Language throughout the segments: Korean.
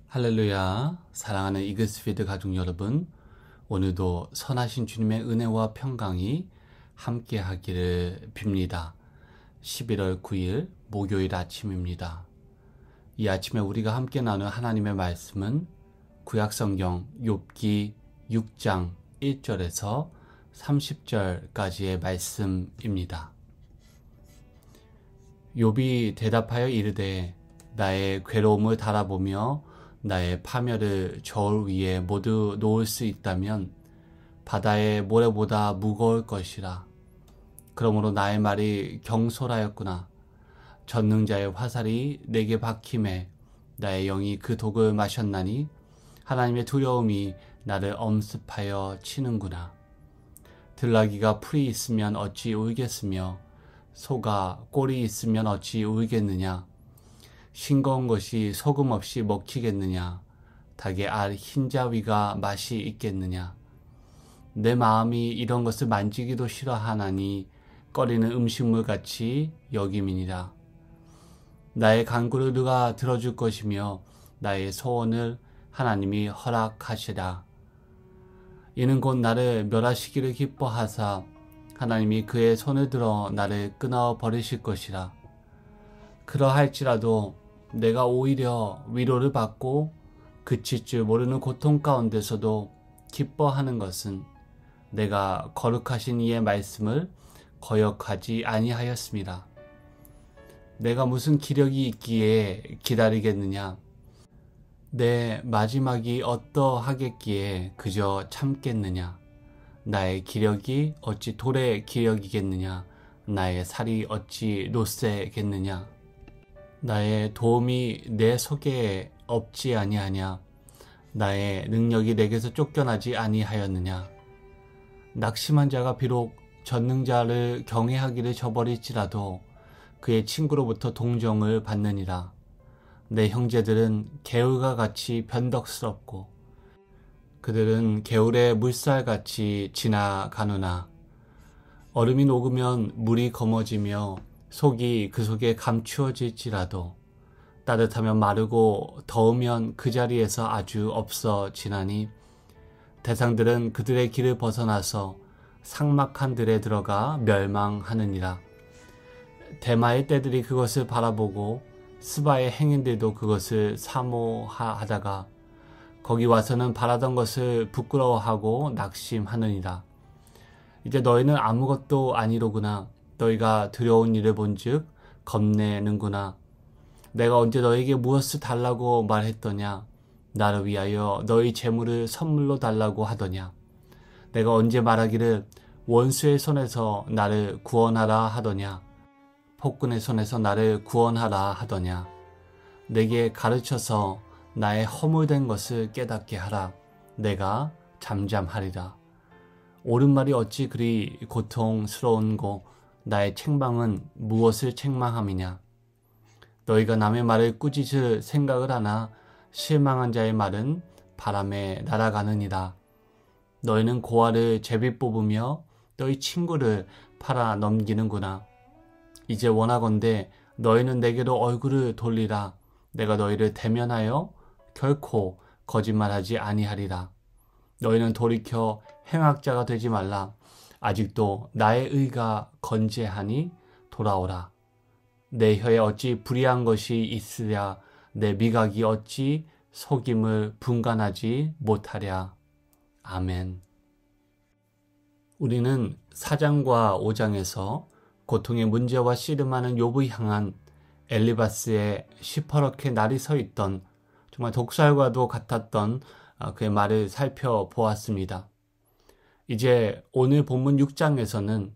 할렐루야. 사랑하는 이글스피드 가족 여러분, 오늘도 선하신 주님의 은혜와 평강이 함께 하기를 빕니다. 11월 9일 목요일 아침입니다. 이 아침에 우리가 함께 나눌 하나님의 말씀은 구약성경 욥기 6장 1절에서 30절까지의 말씀입니다. 욥이 대답하여 이르되 나의 괴로움을 달아보며 나의 파멸을 저울 위에 모두 놓을 수 있다면 바다의 모래보다 무거울 것이라. 그러므로 나의 말이 경솔하였구나. 전능자의 화살이 내게 박힘에 나의 영이 그 독을 마셨나니 하나님의 두려움이 나를 엄습하여 치는구나. 들나귀가 풀이 있으면 어찌 울겠으며 소가 꼴이 있으면 어찌 울겠느냐. 싱거운 것이 소금 없이 먹히겠느냐. 닭의 알 흰자위가 맛이 있겠느냐. 내 마음이 이런 것을 만지기도 싫어하나니 꺼리는 음식물 같이 여김이니라. 나의 간구를 누가 들어줄 것이며 나의 소원을 하나님이 허락하시라. 이는 곧 나를 멸하시기를 기뻐하사 하나님이 그의 손을 들어 나를 끊어버리실 것이라. 그러할지라도 내가 오히려 위로를 받고 그칠 줄 모르는 고통 가운데서도 기뻐하는 것은 내가 거룩하신 이의 말씀을 거역하지 아니하였습니다. 내가 무슨 기력이 있기에 기다리겠느냐. 내 마지막이 어떠하겠기에 그저 참겠느냐. 나의 기력이 어찌 돌의 기력이겠느냐. 나의 살이 어찌 롯새겠느냐. 나의 도움이 내 속에 없지 아니하냐. 나의 능력이 내게서 쫓겨나지 아니하였느냐. 낙심한 자가 비록 전능자를 경외하기를 저버릴지라도 그의 친구로부터 동정을 받느니라. 내 형제들은 개울과 같이 변덕스럽고 그들은 개울의 물살같이 지나가누나. 얼음이 녹으면 물이 검어지며 속이 그 속에 감추어질지라도 따뜻하면 마르고 더우면 그 자리에서 아주 없어지나니 대상들은 그들의 길을 벗어나서 삭막한 들에 들어가 멸망하느니라. 대마의 떼들이 그것을 바라보고 스바의 행인들도 그것을 사모하다가 거기 와서는 바라던 것을 부끄러워하고 낙심하느니라. 이제 너희는 아무것도 아니로구나. 너희가 두려운 일을 본즉 겁내는구나. 내가 언제 너에게 무엇을 달라고 말했더냐. 나를 위하여 너희 재물을 선물로 달라고 하더냐. 내가 언제 말하기를 원수의 손에서 나를 구원하라 하더냐. 폭군의 손에서 나를 구원하라 하더냐. 내게 가르쳐서 나의 허물된 것을 깨닫게 하라. 내가 잠잠하리라. 옳은 말이 어찌 그리 고통스러운고 나의 책망은 무엇을 책망함이냐. 너희가 남의 말을 꾸짖을 생각을 하나 실망한 자의 말은 바람에 날아가느니라. 너희는 고아를 제비 뽑으며 너희 친구를 팔아 넘기는구나. 이제 원하건대 너희는 내게로 얼굴을 돌리라. 내가 너희를 대면하여 결코 거짓말하지 아니하리라. 너희는 돌이켜 행악자가 되지 말라. 아직도 나의 의가 건재하니 돌아오라. 내 혀에 어찌 불의한 것이 있으랴. 내 미각이 어찌 속임을 분간하지 못하랴. 아멘. 우리는 4장과 5장에서 고통의 문제와 씨름하는 욥을 향한 엘리바스의 시퍼렇게 날이 서 있던 정말 독살과도 같았던 그의 말을 살펴보았습니다. 이제 오늘 본문 6장에서는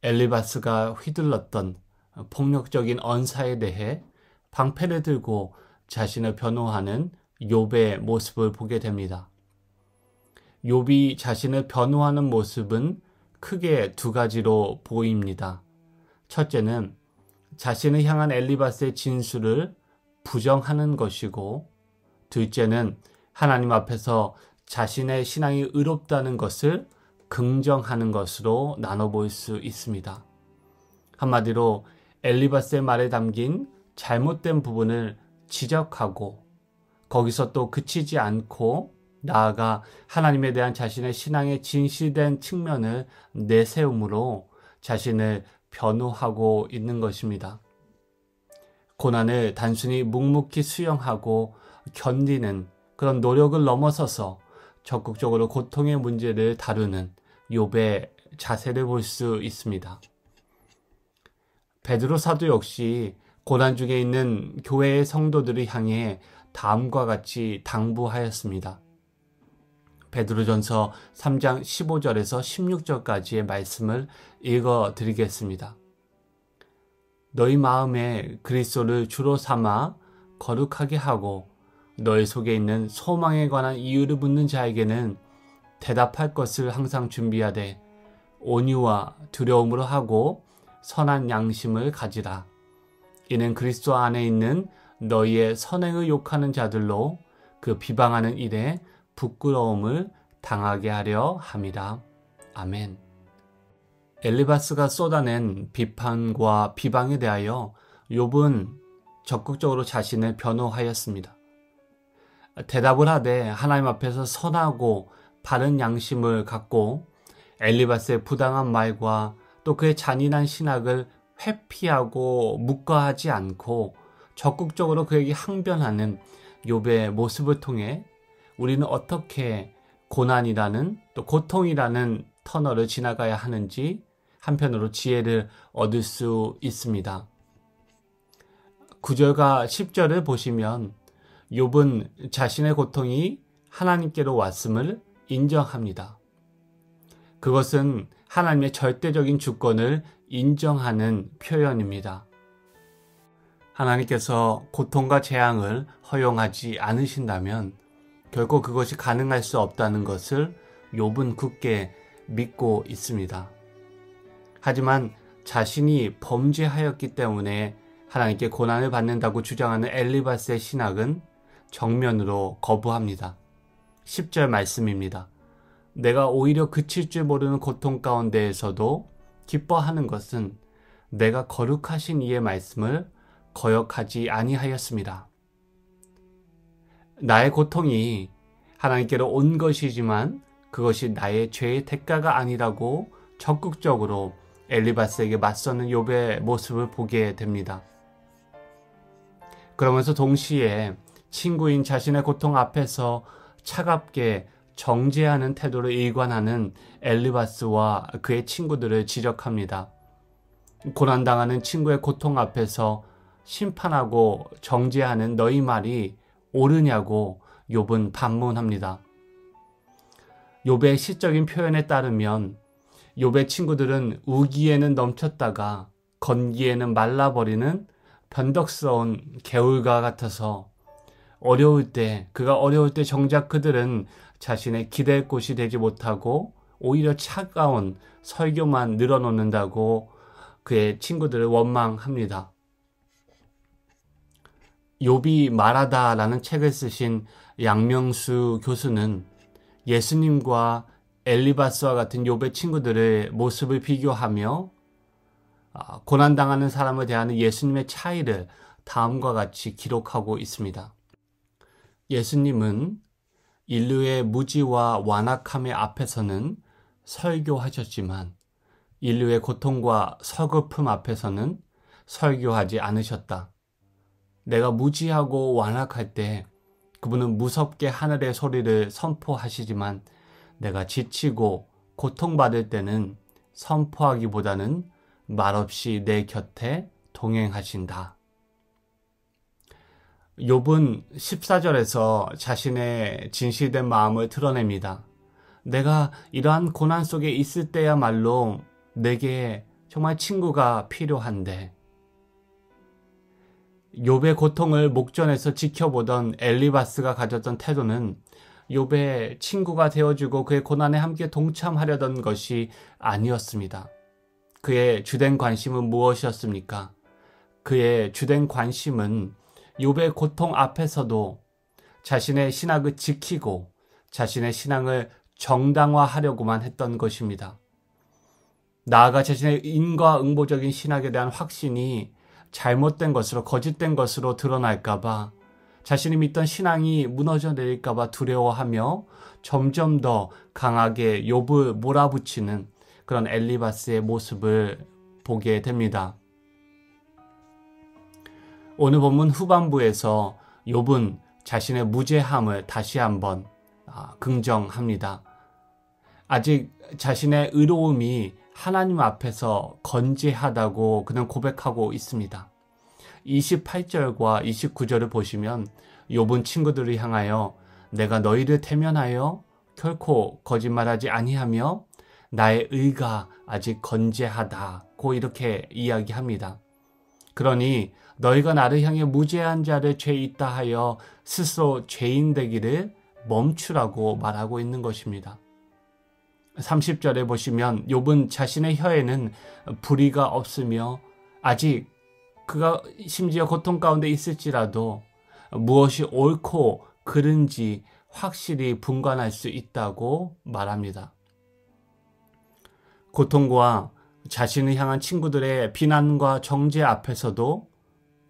엘리바스가 휘둘렀던 폭력적인 언사에 대해 방패를 들고 자신을 변호하는 욥의 모습을 보게 됩니다. 욥이 자신을 변호하는 모습은 크게 두 가지로 보입니다. 첫째는 자신을 향한 엘리바스의 진술을 부정하는 것이고, 둘째는 하나님 앞에서 자신의 신앙이 의롭다는 것을 긍정하는 것으로 나눠볼 수 있습니다. 한마디로 엘리바스의 말에 담긴 잘못된 부분을 지적하고 거기서 또 그치지 않고 나아가 하나님에 대한 자신의 신앙의 진실된 측면을 내세움으로 자신을 변호하고 있는 것입니다. 고난을 단순히 묵묵히 수용하고 견디는 그런 노력을 넘어서서 적극적으로 고통의 문제를 다루는 욥의 자세를 볼 수 있습니다. 베드로 사도 역시 고난 중에 있는 교회의 성도들을 향해 다음과 같이 당부하였습니다. 베드로전서 3장 15절에서 16절까지의 말씀을 읽어드리겠습니다. 너희 마음에 그리스도를 주로 삼아 거룩하게 하고 너희 속에 있는 소망에 관한 이유를 묻는 자에게는 대답할 것을 항상 준비하되 온유와 두려움으로 하고 선한 양심을 가지라. 이는 그리스도 안에 있는 너희의 선행을 욕하는 자들로 그 비방하는 일에 부끄러움을 당하게 하려 함이라. 아멘. 엘리바스가 쏟아낸 비판과 비방에 대하여 욥은 적극적으로 자신을 변호하였습니다. 대답을 하되 하나님 앞에서 선하고 바른 양심을 갖고 엘리바스의 부당한 말과 또 그의 잔인한 신학을 회피하고 묵과하지 않고 적극적으로 그에게 항변하는 욥의 모습을 통해 우리는 어떻게 고난이라는 또 고통이라는 터널을 지나가야 하는지 한편으로 지혜를 얻을 수 있습니다. 9절과 10절을 보시면 욥은 자신의 고통이 하나님께로 왔음을 인정합니다. 그것은 하나님의 절대적인 주권을 인정하는 표현입니다. 하나님께서 고통과 재앙을 허용하지 않으신다면 결코 그것이 가능할 수 없다는 것을 욥은 굳게 믿고 있습니다. 하지만 자신이 범죄하였기 때문에 하나님께 고난을 받는다고 주장하는 엘리바스의 신학은 정면으로 거부합니다. 10절 말씀입니다. 내가 오히려 그칠 줄 모르는 고통 가운데에서도 기뻐하는 것은 내가 거룩하신 이의 말씀을 거역하지 아니하였습니다. 나의 고통이 하나님께로 온 것이지만 그것이 나의 죄의 대가가 아니라고 적극적으로 엘리바스에게 맞서는 욥의 모습을 보게 됩니다. 그러면서 동시에 친구인 자신의 고통 앞에서 차갑게 정죄하는 태도를 일관하는 엘리바스와 그의 친구들을 지적합니다. 고난당하는 친구의 고통 앞에서 심판하고 정죄하는 너희 말이 옳으냐고 욥은 반문합니다. 욥의 시적인 표현에 따르면 욥의 친구들은 우기에는 넘쳤다가 건기에는 말라버리는 변덕스러운 개울과 같아서 그가 어려울 때 정작 그들은 자신의 기댈 곳이 되지 못하고 오히려 차가운 설교만 늘어놓는다고 그의 친구들을 원망합니다. 욥이 말하다라는 책을 쓰신 양명수 교수는 예수님과 엘리바스와 같은 욥의 친구들의 모습을 비교하며 고난당하는 사람을 대하는 예수님의 차이를 다음과 같이 기록하고 있습니다. 예수님은 인류의 무지와 완악함의 앞에서는 설교하셨지만 인류의 고통과 서글픔 앞에서는 설교하지 않으셨다. 내가 무지하고 완악할 때 그분은 무섭게 하늘의 소리를 선포하시지만 내가 지치고 고통받을 때는 선포하기보다는 말없이 내 곁에 동행하신다. 욥은 14절에서 자신의 진실된 마음을 드러냅니다. 내가 이러한 고난 속에 있을 때야말로 내게 정말 친구가 필요한데, 욥의 고통을 목전에서 지켜보던 엘리바스가 가졌던 태도는 욥의 친구가 되어주고 그의 고난에 함께 동참하려던 것이 아니었습니다. 그의 주된 관심은 무엇이었습니까? 그의 주된 관심은 욥의 고통 앞에서도 자신의 신학을 지키고 자신의 신앙을 정당화하려고만 했던 것입니다. 나아가 자신의 인과응보적인 신학에 대한 확신이 잘못된 것으로, 거짓된 것으로 드러날까봐 자신이 믿던 신앙이 무너져 내릴까봐 두려워하며 점점 더 강하게 욥을 몰아붙이는 그런 엘리바스의 모습을 보게 됩니다. 오늘 본문 후반부에서 욥은 자신의 무죄함을 다시 한번 긍정합니다. 아직 자신의 의로움이 하나님 앞에서 건재하다고 그는 고백하고 있습니다. 28절과 29절을 보시면 욥은 친구들을 향하여 내가 너희를 태면하여 결코 거짓말하지 아니하며 나의 의가 아직 건재하다고 이렇게 이야기합니다. 그러니 너희가 나를 향해 무죄한 자를 죄 있다 하여 스스로 죄인 되기를 멈추라고 말하고 있는 것입니다. 30절에 보시면 욥은 자신의 혀에는 불의가 없으며 아직 그가 심지어 고통 가운데 있을지라도 무엇이 옳고 그른지 확실히 분간할 수 있다고 말합니다. 고통과 자신을 향한 친구들의 비난과 정죄 앞에서도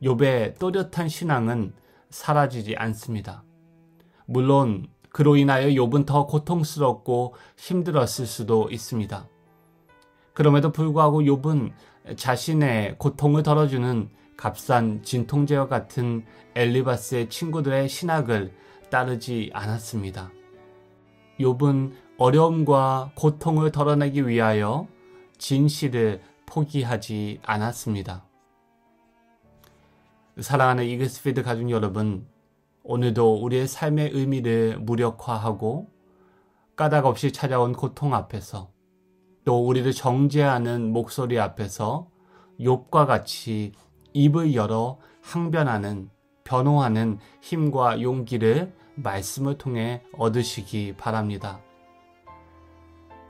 욥의 또렷한 신앙은 사라지지 않습니다. 물론 그로 인하여 욥은 더 고통스럽고 힘들었을 수도 있습니다. 그럼에도 불구하고 욥은 자신의 고통을 덜어주는 값싼 진통제와 같은 엘리바스의 친구들의 신학을 따르지 않았습니다. 욥은 어려움과 고통을 덜어내기 위하여 진실을 포기하지 않았습니다. 사랑하는 이글스피드 가족 여러분, 오늘도 우리의 삶의 의미를 무력화하고 까닭 없이 찾아온 고통 앞에서 또 우리를 정죄하는 목소리 앞에서 욥과 같이 입을 열어 항변하는, 변호하는 힘과 용기를 말씀을 통해 얻으시기 바랍니다.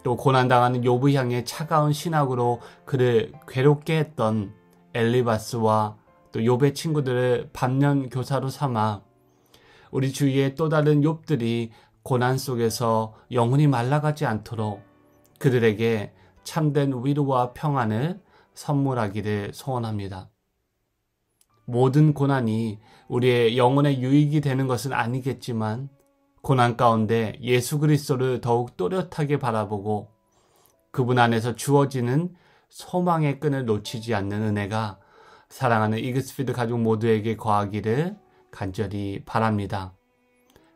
또 고난당하는 욥을 향해 차가운 신학으로 그를 괴롭게 했던 엘리바스와 또 욥의 친구들을 반면교사로 삼아 우리 주위의 또 다른 욥들이 고난 속에서 영혼이 말라가지 않도록 그들에게 참된 위로와 평안을 선물하기를 소원합니다. 모든 고난이 우리의 영혼의 유익이 되는 것은 아니겠지만 고난 가운데 예수 그리스도를 더욱 또렷하게 바라보고 그분 안에서 주어지는 소망의 끈을 놓치지 않는 은혜가 사랑하는 이글스피드 가족 모두에게 거하기를 간절히 바랍니다.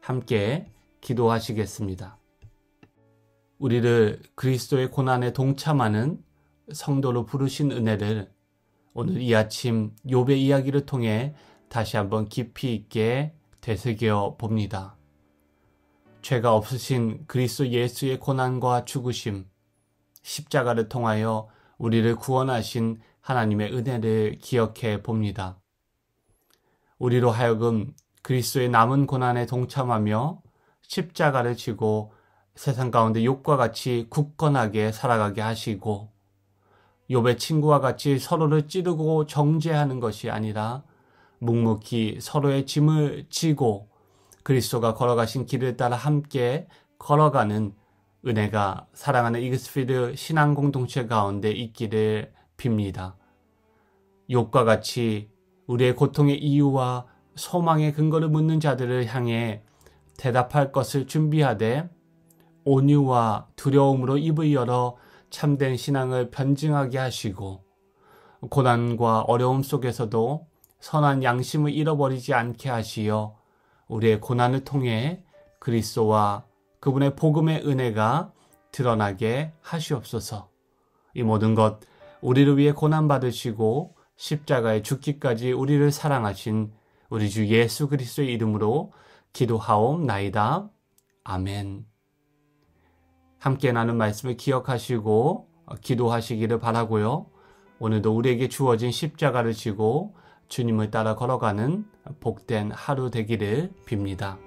함께 기도하시겠습니다. 우리를 그리스도의 고난에 동참하는 성도로 부르신 은혜를 오늘 이 아침 욥의 이야기를 통해 다시 한번 깊이 있게 되새겨 봅니다. 죄가 없으신 그리스도 예수의 고난과 죽으심, 십자가를 통하여 우리를 구원하신 하나님의 은혜를 기억해 봅니다. 우리로 하여금 그리스도의 남은 고난에 동참하며 십자가를 지고 세상 가운데 욥과 같이 굳건하게 살아가게 하시고 욥의 친구와 같이 서로를 찌르고 정죄하는 것이 아니라 묵묵히 서로의 짐을 지고 그리스도가 걸어가신 길을 따라 함께 걸어가는 은혜가 사랑하는 이글스피드 신앙 공동체 가운데 있기를 빕니다. 욥과 같이 우리의 고통의 이유와 소망의 근거를 묻는 자들을 향해 대답할 것을 준비하되 온유와 두려움으로 입을 열어 참된 신앙을 변증하게 하시고 고난과 어려움 속에서도 선한 양심을 잃어버리지 않게 하시어 우리의 고난을 통해 그리스도와 그분의 복음의 은혜가 드러나게 하시옵소서. 이 모든 것 우리를 위해 고난받으시고 십자가에 죽기까지 우리를 사랑하신 우리 주 예수 그리스도의 이름으로 기도하옵나이다. 아멘. 함께 나눈 말씀을 기억하시고 기도하시기를 바라고요. 오늘도 우리에게 주어진 십자가를 지고 주님을 따라 걸어가는 복된 하루 되기를 빕니다.